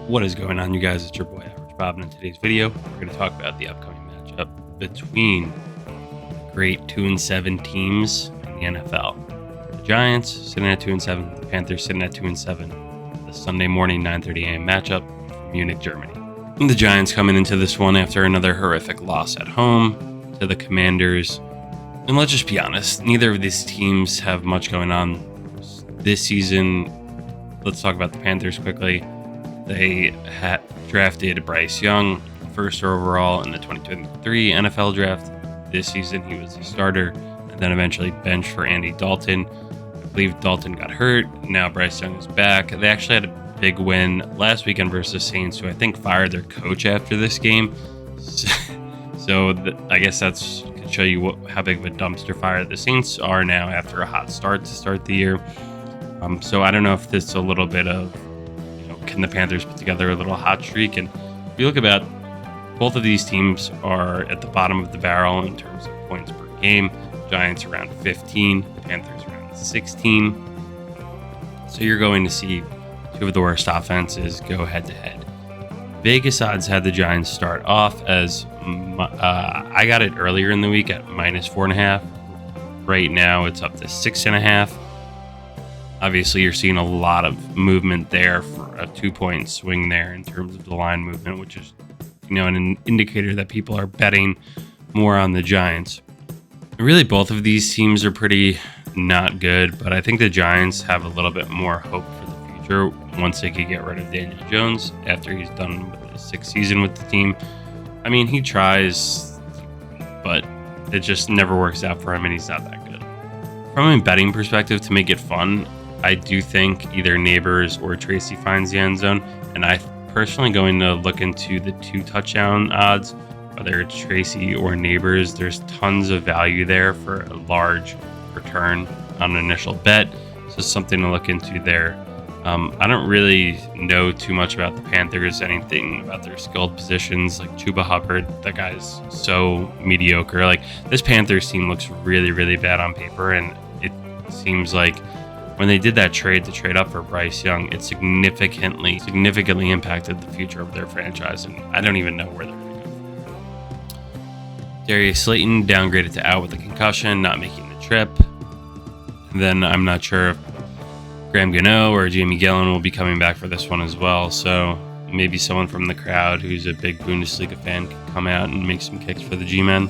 What is going on, you guys? It's your boy Average Bob, and in today's video, we're going to talk about the upcoming matchup between great 2-7 teams in the NFL. The Giants sitting at 2-7, the Panthers sitting at 2-7. The Sunday morning 9:30 a.m. matchup from Munich, Germany. And the Giants coming into this one after another horrific loss at home to the Commanders. And let's just be honest, neither of these teams have much going on this season. Let's talk about the Panthers quickly. They had drafted Bryce Young, first overall in the 2023 NFL draft. This season, he was a starter and then eventually benched for Andy Dalton. I believe Dalton got hurt. Now Bryce Young is back. They actually had a big win last weekend versus Saints, who I think fired their coach after this game. I guess that's can show you how big of a dumpster fire the Saints are now after a hot start to start the year. So I don't know if this is a little bit of, can the Panthers put together a little hot streak? And if you look about both of these teams are at the bottom of the barrel in terms of points per game. Giants around 15, the Panthers around 16. So you're going to see two of the worst offenses go head to head. Vegas odds had the Giants start off as I got it earlier in the week at -4.5. Right now it's up to 6.5. Obviously, you're seeing a lot of movement there for a 2-point swing there in terms of the line movement, which is, an indicator that people are betting more on the Giants. Really, both of these teams are pretty not good, but I think the Giants have a little bit more hope for the future once they could get rid of Daniel Jones after he's done with his 6th season with the team. I mean, he tries, but it just never works out for him, and he's not that good. From a betting perspective, to make it fun, I do think either Nabers or Tracy finds the end zone, and I personally going to look into the 2 touchdown odds, whether it's Tracy or Nabers. There's tons of value there for a large return on an initial bet, so something to look into there. I don't really know too much about the Panthers, anything about their skilled positions, like Chuba Hubbard. That guy's so mediocre. Like, this Panthers team looks really, really bad on paper, and it seems like when they did that trade to trade up for Bryce Young, it significantly impacted the future of their franchise, and I don't even know where they're going to go. Darius Slayton downgraded to out with a concussion, not making the trip. And then I'm not sure if Graham Gano or Jamie Gillen will be coming back for this one as well, so maybe someone from the crowd who's a big Bundesliga fan can come out and make some kicks for the G-Men.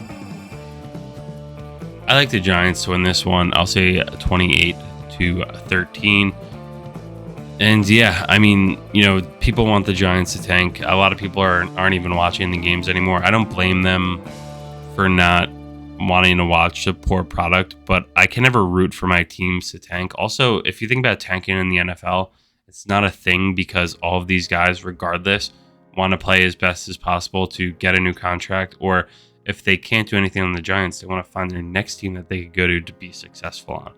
I like the Giants to win this one. I'll say 28-13. And yeah, I mean, people want the Giants to tank. A lot of people aren't even watching the games anymore. I don't blame them for not wanting to watch a poor product, but I can never root for my teams to tank. Also, if you think about tanking in the NFL, it's not a thing because all of these guys, regardless, want to play as best as possible to get a new contract, or if they can't do anything on the Giants, they want to find their next team that they could go to be successful on.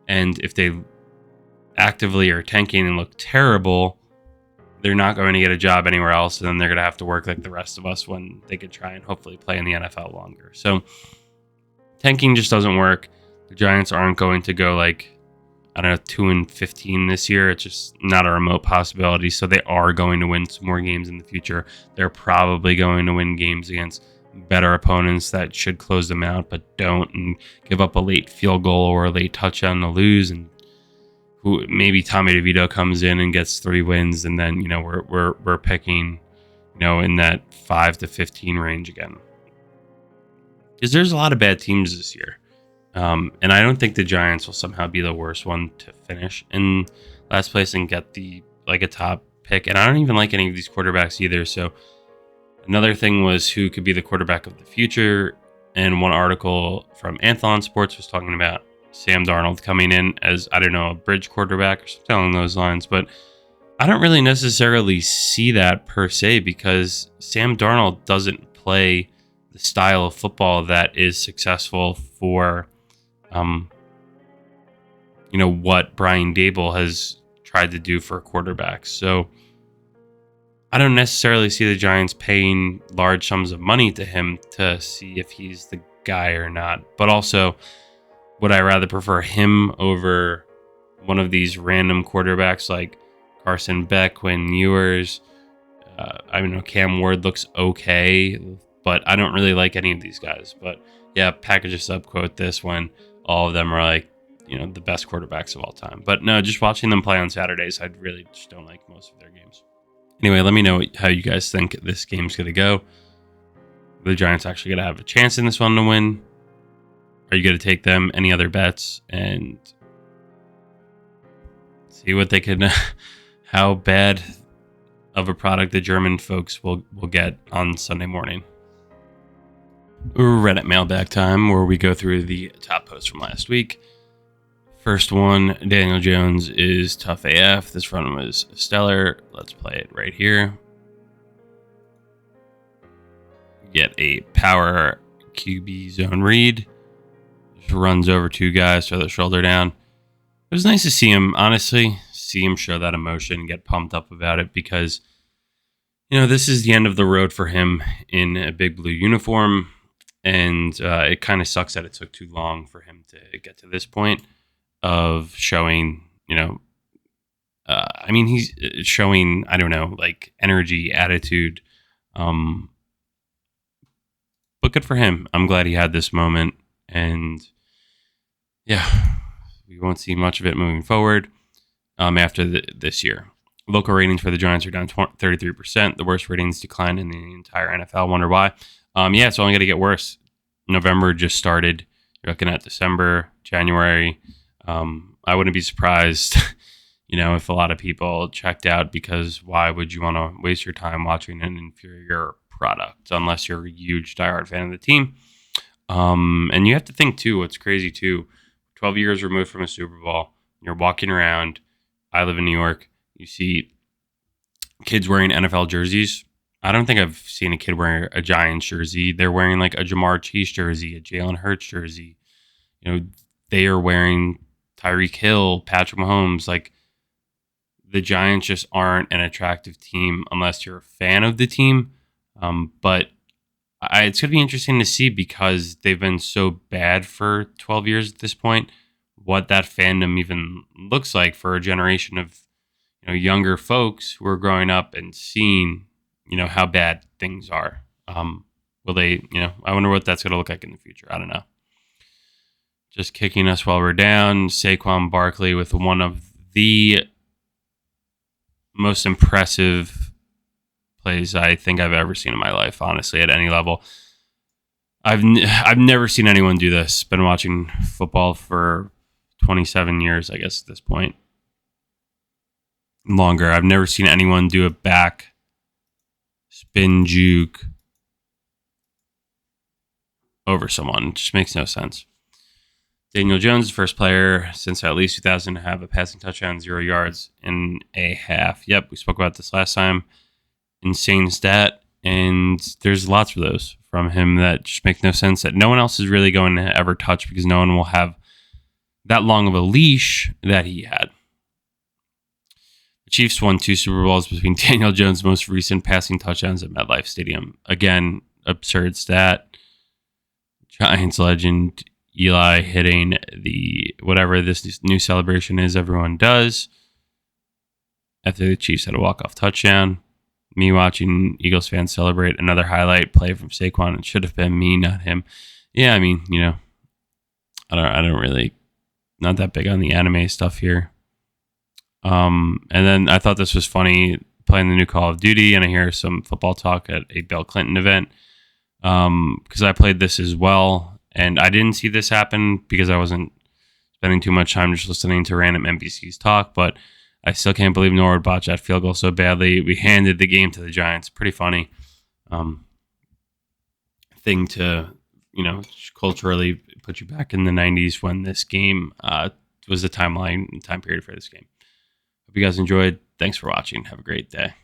And if they actively are tanking and look terrible, they're not going to get a job anywhere else, and then they're going to have to work like the rest of us when they could try and hopefully play in the NFL longer. So tanking just doesn't work. The Giants aren't going to go 2-15 this year. It's just not a remote possibility. So they are going to win some more games in the future. They're probably going to win games against better opponents that should close them out, but don't, and give up a late field goal or a late touchdown to lose. And maybe Tommy DeVito comes in and gets 3 wins, and then we're picking in that 5-15 range again. Because there's a lot of bad teams this year. And I don't think the Giants will somehow be the worst one to finish in last place and get a top pick. And I don't even like any of these quarterbacks either. So another thing was who could be the quarterback of the future. And one article from Athlon Sports was talking about Sam Darnold coming in as, a bridge quarterback or something along those lines. But I don't really necessarily see that per se, because Sam Darnold doesn't play the style of football that is successful for, what Brian Daboll has tried to do for quarterbacks. So I don't necessarily see the Giants paying large sums of money to him to see if he's the guy or not. But also, would I rather prefer him over one of these random quarterbacks like Carson Beck, Quinn Ewers, I know Cam Ward looks okay, but I don't really like any of these guys. But yeah, package a sub quote this when all of them are like, the best quarterbacks of all time. But no, just watching them play on Saturdays, I really just don't like most of their games. Anyway, let me know how you guys think this game's going to go. The Giants actually going to have a chance in this one to win? Are you going to take them? Any other bets? And see what they can, how bad of a product the German folks will get on Sunday morning. Reddit mailbag time, where we go through the top posts from last week. First one, Daniel Jones is tough AF. This run was stellar. Let's play it right here. Get a power QB zone read. Just runs over two guys, throw the shoulder down. It was nice to see him, honestly, show that emotion, get pumped up about it, because, this is the end of the road for him in a big blue uniform. And it kind of sucks that it took too long for him to get to this point of showing, he's showing, I don't know, like energy, attitude. But good for him. I'm glad he had this moment. And yeah, we won't see much of it moving forward after this year. Local ratings for the Giants are down 33%. The worst ratings decline in the entire NFL. Wonder why? It's only going to get worse. November just started. You're looking at December, January. I wouldn't be surprised, if a lot of people checked out, because why would you want to waste your time watching an inferior product unless you're a huge diehard fan of the team? And you have to think too, what's crazy too, 12 years removed from a Super Bowl, you're walking around. I live in New York. You see kids wearing NFL jerseys. I don't think I've seen a kid wearing a Giants jersey. They're wearing like a Jamar Chase jersey, a Jalen Hurts jersey. They are wearing Tyreek Hill, Patrick Mahomes. Like, the Giants just aren't an attractive team unless you're a fan of the team. But it's going to be interesting to see, because they've been so bad for 12 years at this point, what that fandom even looks like for a generation of younger folks who are growing up and seeing how bad things are. Will they, I wonder what that's going to look like in the future. I don't know. Just kicking us while we're down. Saquon Barkley with one of the most impressive plays I think I've ever seen in my life, honestly, at any level. I've never seen anyone do this. Been watching football for 27 years, I guess, at this point. Longer. I've never seen anyone do a back spin juke over someone. It just makes no sense. Daniel Jones, the first player since at least 2000 to have a passing touchdown, 0 yards in a half. Yep, we spoke about this last time. Insane stat, and there's lots of those from him that just make no sense, that no one else is really going to ever touch, because no one will have that long of a leash that he had. The Chiefs won 2 Super Bowls between Daniel Jones' most recent passing touchdowns at MetLife Stadium. Again, absurd stat. Giants legend Eli hitting the whatever this new celebration is everyone does after the Chiefs had a walk-off touchdown. Me watching Eagles fans celebrate another highlight play from Saquon. It should have been me, not him. Yeah, I mean, I don't really, not that big on the anime stuff here. And then I thought this was funny, playing the new Call of Duty, and I hear some football talk at a Bill Clinton event, because I played this as well, and I didn't see this happen because I wasn't spending too much time just listening to random NPCs talk, but I still can't believe Norwood botched that field goal so badly. We handed the game to the Giants. Pretty funny thing to, culturally put you back in the 90s when this game was the time period for this game. Hope you guys enjoyed. Thanks for watching. Have a great day.